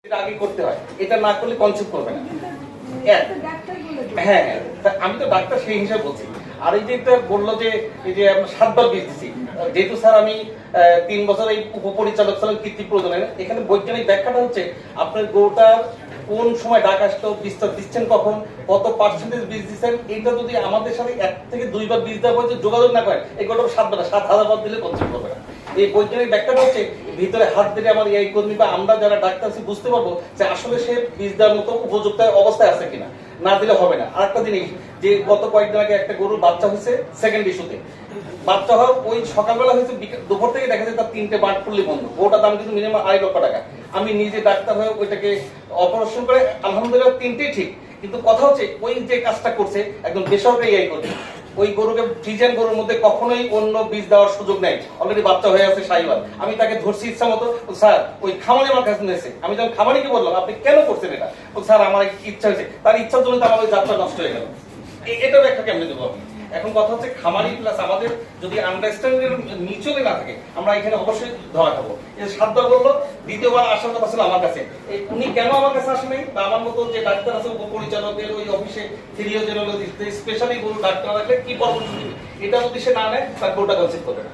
এটা আগে করতে হয়, এটা না করলে কনসেপ্ট করবে না। হ্যাঁ, আমি তো ডাক্তার সেই হিসাবে বলছি। আর এই যে বললো যে এই যে আমরা 7 বার বীজ দিচ্ছি, যেহেতু স্যার আমি 3 বছর এই উপপরিচালক ছিলাম কৃত্রিম প্রজননে, এখানে বৈজ্ঞানিক ব্যাখ্যাটা হচ্ছে আপনার গরুটার কোন সময় ডাক আসলো, বীজটা দিচ্ছেন কখন, কত পার্সেন্টেজ বীজ দিচ্ছেন, এইটা যদি আমাদের সাথে 1 থেকে 2 বার বীজ দেওয়া হয়েছে যোগাযোগ না করেন, এই গরুটা 7,000 বার দিলে কনসেপ্ট করবে না। এই বৈজ্ঞানিক ব্যাখ্যাটা হচ্ছে ভিতরে হাত দিলে আমার এই কর্মী বা আমরা যারা ডাক্তার আছি বুঝতে পারবো যে আসলে সে বীজ দেওয়ার মতো উপযুক্ত অবস্থায় আছে কিনা, না দিলে হবে না। আরেকটা জিনিস, যে গত কয়েকদিন আগে একটা গরুর বাচ্চা হয়েছে সেকেন্ড ইস্যুতে, বাচ্চা হওয়ার ওই সকালবেলা হয়েছে, দুপুর থেকে দেখা যায় তার 3টে বার্ড ফুললি বন্ধ। ওটার দাম কিন্তু মিনিমাম 2.5 লক্ষ টাকা। আমি নিজে ডাক্তার হয়ে ওইটাকে অপারেশন করে আলহামদুলিল্লাহ 3টেই ঠিক, কিন্তু কথা হচ্ছে ওই যে কাজটা করছে একদম বেসরকারি করছে। ওই গরুকে ফ্রিজেন গরুর মধ্যে কখনোই অন্য বীজ দেওয়ার সুযোগ নেই, অলরেডি বাচ্চা হয়ে আছে সাইবার। আমি তাকে ধরছি ইচ্ছা মতো, স্যার ওই খামারি আমার কাছে নিয়েছে। আমি যখন খামারিকে বললাম আপনি কেন করছেন এটা, স্যার আমার ইচ্ছা হয়েছে, তার ইচ্ছার জন্য তো আমার ওই যাত্রা নষ্ট হয়ে গেল। এটা ব্যাখ্যা কেমনে দেবো আমি? এখন কথা হচ্ছে খামারি প্লাস আমাদের যদি আন্ডারস্ট্যান্ডিং মিউচুয়ালি না থাকে, আমরা এখানে অবশ্যই ধরা খাবো। এই 7 বার বললো, দ্বিতীয়বার আসার কথা ছিল আমার কাছে। উনি কেন আমার কাছে আসে নাই, বা আমার মতো যে ডাক্তার আছে উপপরিচালকের ওই অফিসে ফিরিও জেনারেল স্পেশালি গরু ডাক্তার রাখলে কি পরামর্শ দিবে, এটা যদি সে না নেয় তার গরুটা কনসেপ্ট করবে না।